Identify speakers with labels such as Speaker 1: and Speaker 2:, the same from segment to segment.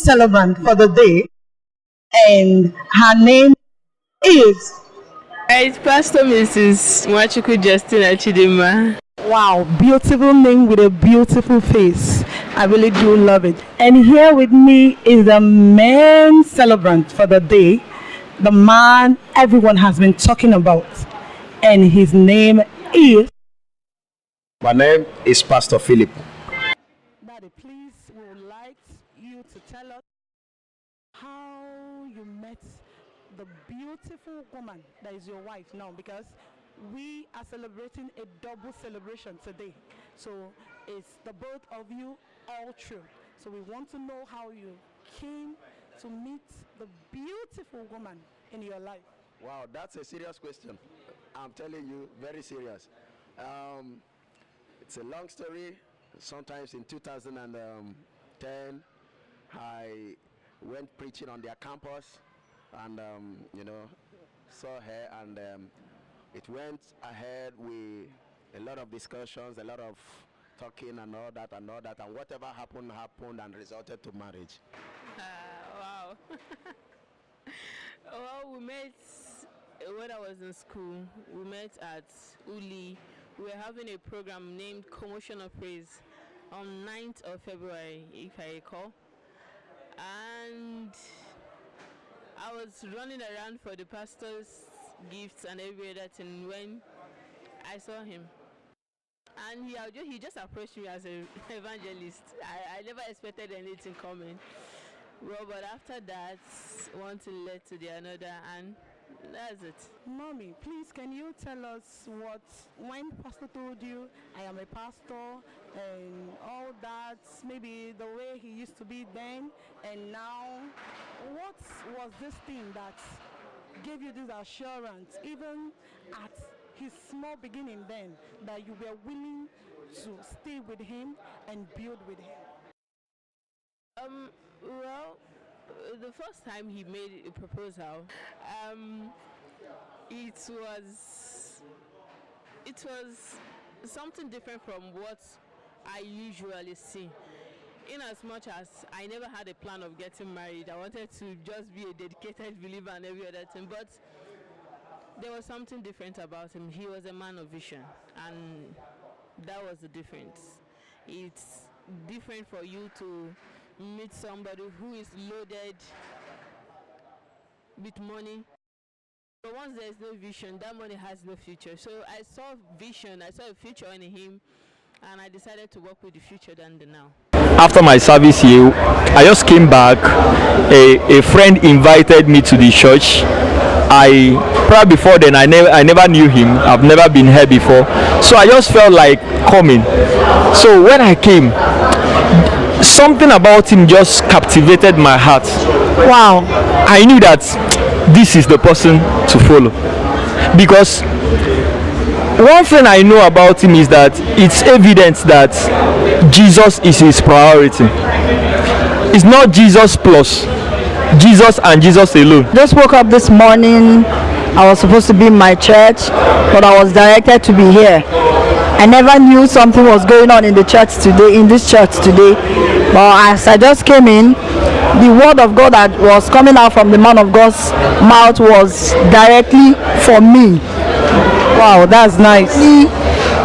Speaker 1: celebrant for the day, and her name is...
Speaker 2: It's Pastor Mrs. Nwachukwu Justina.
Speaker 1: Wow, beautiful name with a beautiful face. I really do love it. And here with me is the main celebrant for the day, the man everyone has been talking about, and his name is...
Speaker 3: My name is Pastor Philip.
Speaker 1: Daddy, please, we would like you to tell us how you met the beautiful woman that is your wife now, because we are celebrating a double celebration today. So it's the both of you all true. So we want to know how you came to meet the beautiful woman in your life.
Speaker 3: Wow, that's a serious question. I'm telling you, very serious. It's a long story. Sometimes in 2010, I went preaching on their campus, and saw her, and it went ahead with a lot of discussions, a lot of talking and all that, and whatever happened and resulted to marriage.
Speaker 2: Wow. Well, we met when I was in school. We met at Uli. We were having a program named Commotion of Praise on 9th of February, if I recall. And I was running around for the pastor's gifts and every other thing when I saw him. And he just approached me as an evangelist. I never expected anything coming. Well, but after that, one thing led to the another, and that's it.
Speaker 1: Mommy, please, can you tell us when pastor told you, I am a pastor, and all that, maybe the way he used to be then, and now, what was this thing that gave you this assurance, even at his small beginning then, that you were willing to stay with him and build with him?
Speaker 2: Well, the first time he made a proposal, it was something different from what I usually see. In as much as I never had a plan of getting married, I wanted to just be a dedicated believer and every other thing, but there was something different about him. He was a man of vision, and that was the difference. It's different for you to meet somebody who is loaded with money. But once there is no vision, that money has no future. So I saw vision, I saw a future in him, and I decided to work with the future than the now.
Speaker 4: After my service here, I just came back. A friend invited me to the church. Probably before then I never knew him. I've never been here before, so I just felt like coming. So when I came, something about him just captivated my heart.
Speaker 1: Wow.
Speaker 4: I knew that this is the person to follow, because one thing I know about him is that it's evident that Jesus is his priority. It's not Jesus plus, Jesus and Jesus alone.
Speaker 5: Just woke up this morning. I was supposed to be in my church, but I was directed to be here. I never knew something was going on in the church today, in this church today. But as I just came in, the word of God that was coming out from the man of God's mouth was directly for me.
Speaker 1: Wow, that's nice.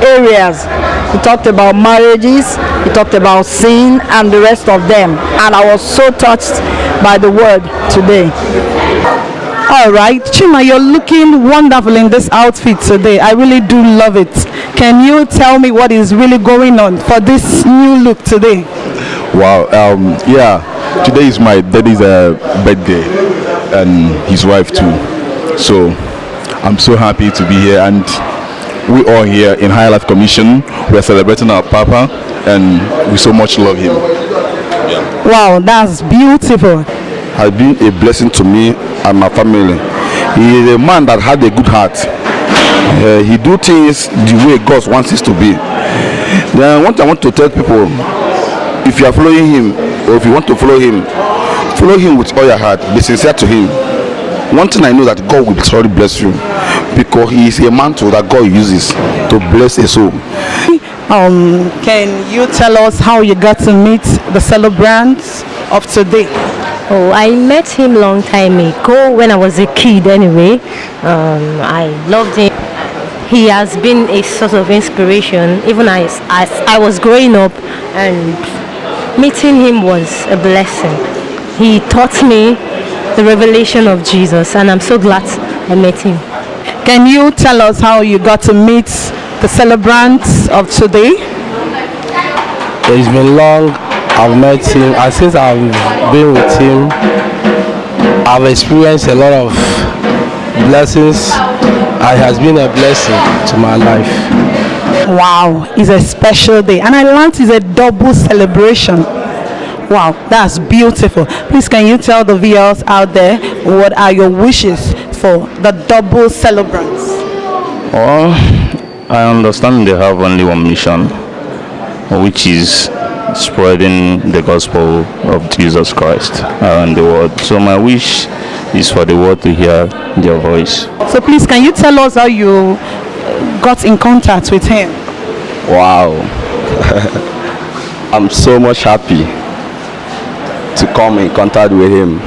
Speaker 5: Areas. He talked about marriages, he talked about sin and the rest of them. And I was so touched by the word today.
Speaker 1: All right, Chima, you're looking wonderful in this outfit today. I really do love it. Can you tell me what is really going on for this new look today?
Speaker 6: Wow, yeah, today is my daddy's birthday and his wife too. So I'm so happy to be here, and we all here in High Life Commission, we're celebrating our Papa, and we so much love him.
Speaker 1: Yeah. Wow, that's beautiful.
Speaker 6: Has been a blessing to me and my family. He is a man that had a good heart. He do things the way God wants it to be. Then what I want to tell people, if you are following him, or if you want to follow him with all your heart, be sincere to him. One thing I know, that God will surely bless you, because he is a mantle that God uses to bless a soul.
Speaker 1: Can you tell us how you got to meet the celebrants of today?
Speaker 7: Oh, I met him long time ago when I was a kid anyway. I loved him. He has been a source of inspiration even as I was growing up, and meeting him was a blessing. He taught me the revelation of Jesus, and I'm so glad I met him.
Speaker 1: Can you tell us how you got to meet the celebrants of today?
Speaker 8: It's been long. I've met him, and since I've been with him, I've experienced a lot of blessings. It has been a blessing to my life.
Speaker 1: Wow, it's a special day, and I learned it's a double celebration. Wow, that's beautiful. Please, can you tell the viewers out there what are your wishes for the double celebrants?
Speaker 9: Well, I understand they have only one mission, which is spreading the gospel of Jesus Christ around the world. So my wish is for the world to hear their voice.
Speaker 1: So please, can you tell us how you got in contact with him?
Speaker 3: Wow. I'm so much happy to come in contact with him.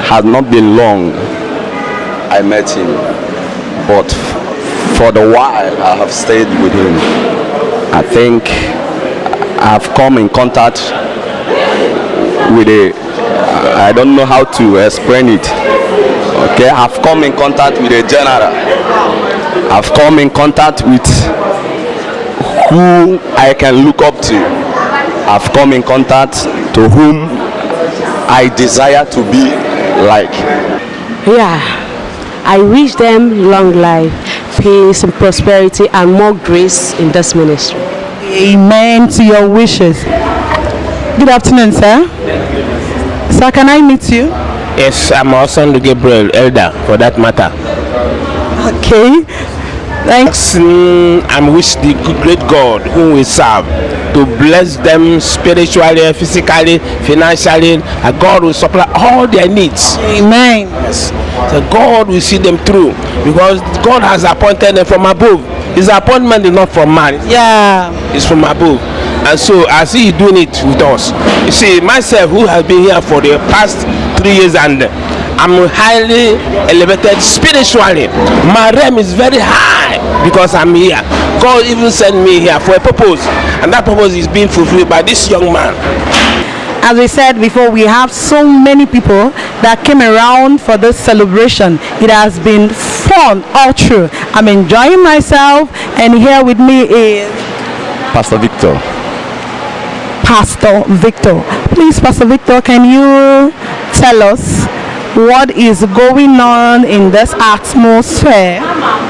Speaker 3: Has not been long I met him, but for the while I have stayed with him. I think I've come in contact with I don't know how to explain it. Okay, I've come in contact with a general. I've come in contact with who I can look up to. I've come in contact to whom I desire to be like.
Speaker 10: Yeah, I wish them long life, peace and prosperity, and more grace in this ministry.
Speaker 1: Amen to your wishes. Good afternoon, sir. Sir, can I meet you?
Speaker 8: Yes, I'm also Gabriel, elder for that matter.
Speaker 1: Okay. Thanks.
Speaker 8: I wish the great God whom we serve to bless them spiritually, physically, financially, and God will supply all their needs.
Speaker 1: Amen.
Speaker 8: Yes. So God will see them through because God has appointed them from above. His appointment is not from man.
Speaker 1: Yeah.
Speaker 8: It's from above. And so as he is doing it with us, you see, myself who has been here for the past 3 years and I'm highly elevated spiritually. My realm is very high because I'm here. God even sent me here for a purpose, and that purpose is being fulfilled by this young man.
Speaker 1: As we said before, we have so many people that came around for this celebration. It has been fun all through. I'm enjoying myself, and here with me is
Speaker 3: Pastor Victor.
Speaker 1: Pastor Victor. Please, Pastor Victor, can you tell us what is going on in this atmosphere?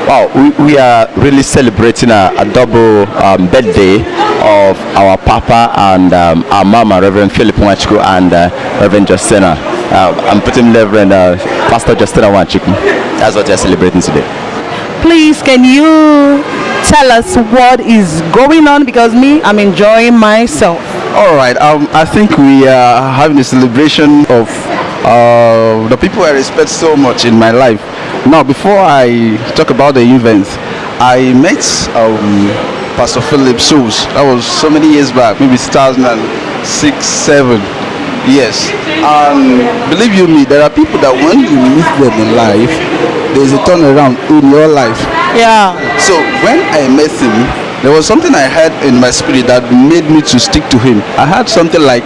Speaker 3: Wow, we are really celebrating a double birthday of our Papa and our Mama, Reverend Philip Nwachukwu, and Reverend Justina. I'm putting Reverend Pastor Justina Nwachukwu. That's what we are celebrating today. Please, can you tell us what is going on? Because I'm enjoying myself. All right, I think we are having a celebration of the people I respect so much in my life. Now, before I talk about the event, I met Pastor Philip Souls. That was so many years back, maybe 2006, 7. Yes. And believe you me, there are people that when you meet them in life, there's a turnaround in your life. Yeah. So when I met him, there was something I had in my spirit that made me to stick to him. I had something like,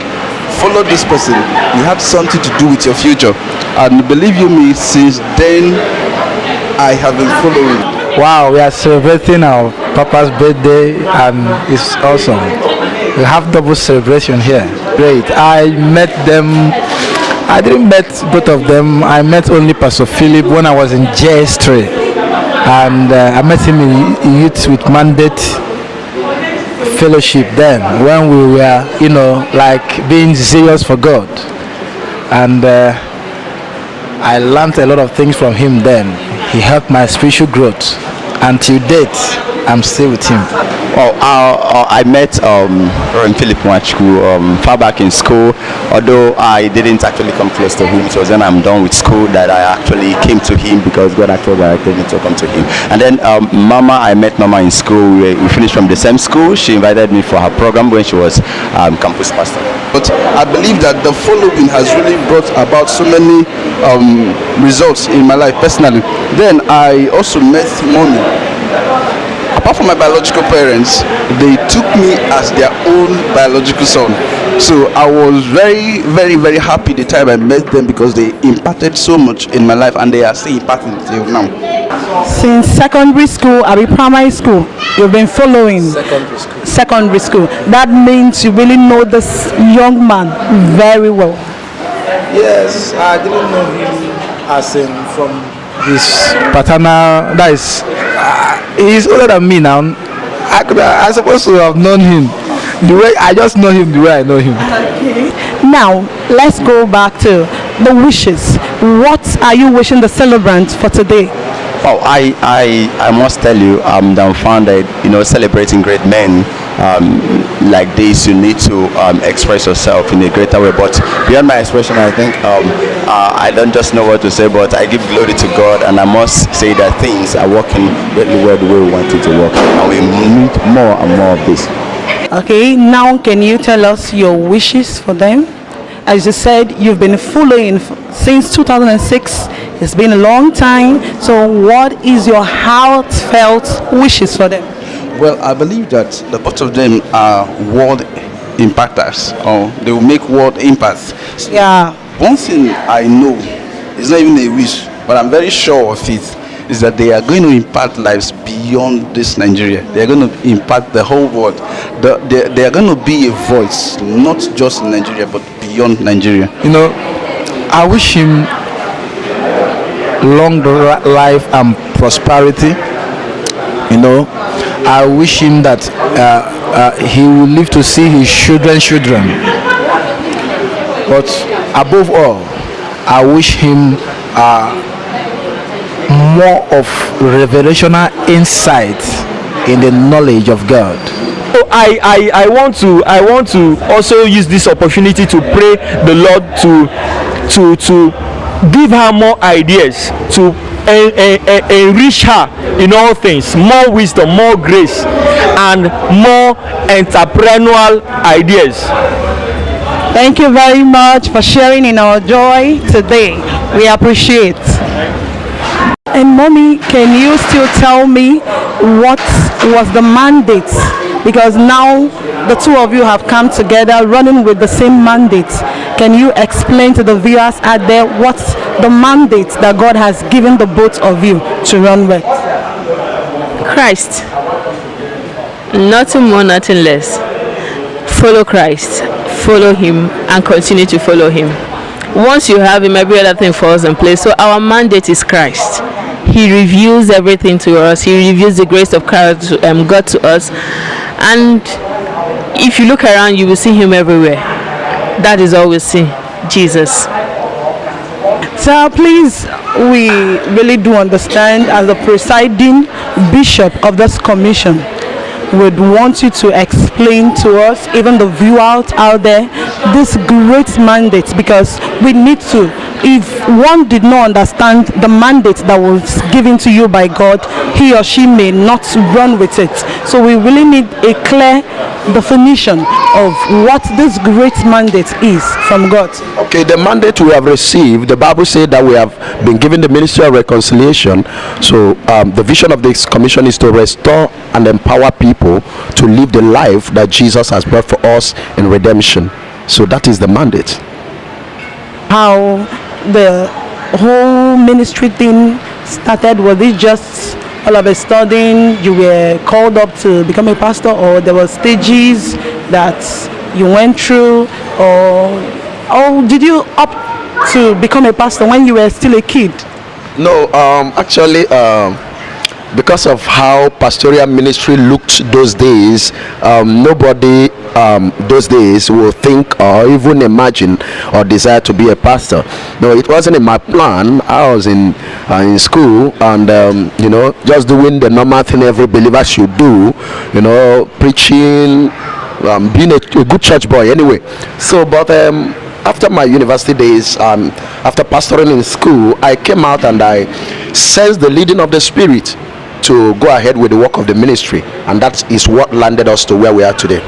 Speaker 3: follow this person, you have something to do with your future. And believe you me, since then I have been following.
Speaker 11: Wow, we are celebrating our Papa's birthday and it's awesome. We have double celebration here. Great. I met them. I didn't met both of them. I met only Pastor Philip when I was in JS3, and I met him in Youth with Mandate Fellowship then, when we were, like being serious for God. And I learned a lot of things from him then. He helped my spiritual growth. Until date, I'm still with him.
Speaker 9: Well, I met Philip Nwachukwu far back in school. Although I didn't actually come close to him, so when I'm done with school that I actually came to him because God actually directed me to come to him. And then I met Mama in school. We finished from the same school. She invited me for her program when she was campus pastor.
Speaker 6: But I believe that the following has really brought about so many results in my life personally. Then I also met Mommy. Apart from my biological parents, they took me as their own biological son. So I was very, very, very happy the time I met them because they impacted so much in my life and they are still impacting till now.
Speaker 1: Since secondary school, primary school, you've been following secondary school. That means you really know this young man very well.
Speaker 11: Yes, I didn't know him as in from his paternal. That is, he's older than me now. I supposed to have known him the way I just know him the way I know him.
Speaker 1: Okay. Now let's go back to the wishes. What are you wishing the celebrants for today?
Speaker 9: Oh, I must tell you, I'm dumbfounded. Celebrating great men like this, you need to express yourself in a greater way. But beyond my expression, I think I don't just know what to say, but I give glory to God, and I must say that things are working really well the way we want it to work, and we need more and more of this.
Speaker 1: Okay, now can you tell us your wishes for them? As you said, you've been following since 2006. It's been a long time. So what is your heartfelt wishes for them?
Speaker 6: Well, I believe that the both of them are world impactors, or they will make world impacts.
Speaker 1: Yeah.
Speaker 6: One thing I know, it's not even a wish, but I'm very sure of it, is that they are going to impact lives beyond this Nigeria. They are going to impact the whole world. They are going to be a voice, not just in Nigeria, but beyond Nigeria.
Speaker 11: I wish him long life and prosperity. I wish him that he will live to see his children. But above all, I wish him more of revelational insight in the knowledge of God.
Speaker 4: So I want to also use this opportunity to pray the Lord to give her more ideas, to enrich her in all things, more wisdom, more grace, and more entrepreneurial ideas.
Speaker 1: Thank you very much for sharing in our joy today. We appreciate. And Mommy, can you still tell me what was the mandate? Because now the two of you have come together running with the same mandate. Can you explain to the viewers out there what's the mandate that God has given the both of you to run with?
Speaker 2: Christ. Nothing more, nothing less. Follow Christ. Follow him and continue to follow him. Once you have him, every other thing falls in place. So our mandate is Christ. He reveals everything to us. He reveals the grace of God to us. And if you look around, you will see him everywhere. That is all we see, Jesus.
Speaker 1: So please, we really do understand, as the presiding bishop of this commission, would want you to explain to us, even the viewers out there, this great mandate, because we need to. If one did not understand the mandate that was given to you by God, he or she may not run with it. So we really need a clear definition of what this great mandate is from God.
Speaker 3: Okay, the mandate we have received, the Bible said that we have been given the ministry of reconciliation. So the vision of this commission is to restore and empower people to live the life that Jesus has brought for us in redemption. So that is the mandate.
Speaker 1: How the whole ministry thing started? Was it just all of a sudden you were called up to become a pastor, or there were stages that you went through, or did you opt to become a pastor when you were still a kid?
Speaker 3: No, actually, because of how pastoral ministry looked those days, nobody those days will think or even imagine or desire to be a pastor. No, it wasn't in my plan. I was in school and just doing the normal thing every believer should do, preaching, being a good church boy anyway. So but after my university days, after pastoring in school, I came out and I sensed the leading of the Spirit to go ahead with the work of the ministry, and that is what landed us to where we are today.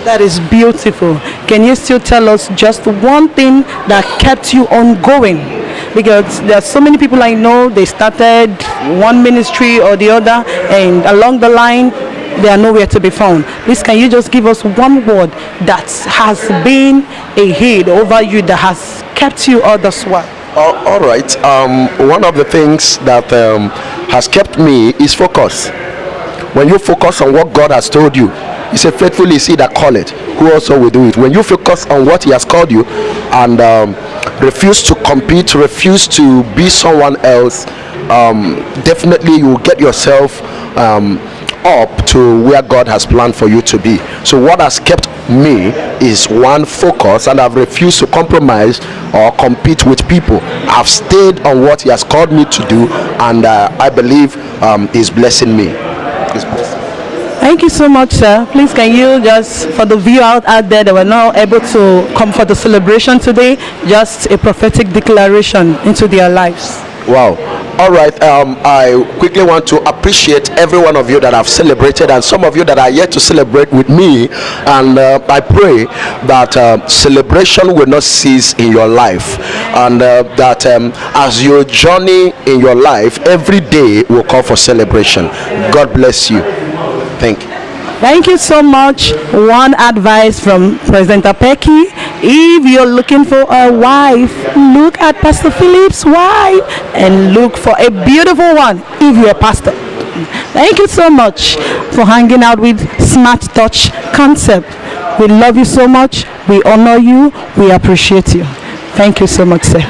Speaker 1: That is beautiful. Can you still tell us just one thing that kept you on going? Because there are so many people I know, they started one ministry or the other, and along the line they are nowhere to be found. Please, can you just give us one word that has been a head over you, that has kept you all this while?
Speaker 3: All right. One of the things that has kept me is focus. When you focus on what God has told you, He said, faithfully is he that calleth, who also will do it. When you focus on what He has called you and refuse to compete, refuse to be someone else, definitely you will get yourself up to where God has planned for you to be. So what has kept me is one, focus, and I've refused to compromise or compete with people. I've stayed on what He has called me to do, and I believe He's blessing me.
Speaker 1: Thank you so much, sir. Please, can you just, for the viewer out there that were not able to come for the celebration today, just a prophetic declaration into their lives?
Speaker 3: Wow. All right. I quickly want to appreciate every one of you that have celebrated, and some of you that are yet to celebrate with me. And I pray that celebration will not cease in your life, and that as you journey in your life, every day will call for celebration. God bless you. Thank you.
Speaker 1: Thank you so much. One advice from President Apeki: if you're looking for a wife, look at Pastor Philip's wife, and look for a beautiful one if you're a pastor. Thank you so much for hanging out with Smart Touch Concept. We love you so much. We honor you. We appreciate you. Thank you so much, sir.